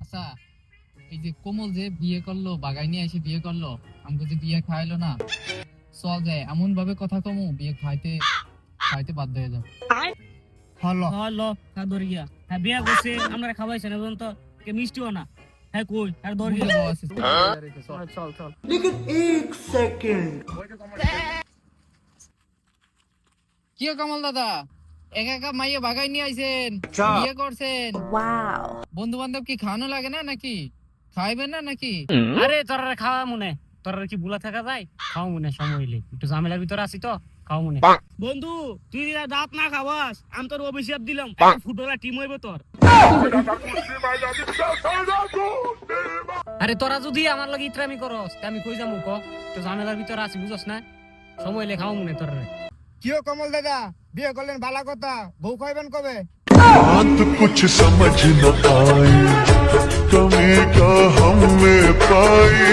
আচ্ছা, এই যে কোমল যে বিয়ে করলো, বাগাই নিয়ে এসে বিয়ে করলো, আমাকে যে বিয়ে খাইলো না, চল যায় এমন ভাবে কথা কমু বিয়ে খাইতে খাইতে বাধ্য হয়ে যাও। হলো হলো দরিয়া হ্যাঁ বিয়া করছে আমরা খাওয়াইছে না তো কে মিষ্টিও না হ্যাঁ কই আর দরিয়া বুঝে বউ আছে, চল। চল চল কি গো কমল দাদা, একা একা মাইয়া বাগাই নিয়ে আইছেন, বিয়ে করছেন, বন্ধু বান্ধব কি খাওয়ানো লাগে না নাকি? খাইবেন না নাকি? আরে তোরা খাওয়া মনে তোরা কি বুলা থাকা যায় খাও মনে সময় হইলে একটু ঝামেলার ভিতরে আছি তো খাও মনে বন্ধু তুই যদি দাঁত না খাওয়াস আমি তোর অভিশাপ দিলাম ফুটবলার টিম হইবে তোর আরে তোরা যদি আমার লগে ইতরামি করস তা আমি কই যামু ক তো ঝামেলার ভিতরে আছি বুঝছস না সময় হইলে খাও মনে তোর কিও কমল দাদা, বিয়ে করলেন ভালো কথা, বউ খাইবেন কবে? बात कुछ समझ न आई, कमी क्या हम में पाई।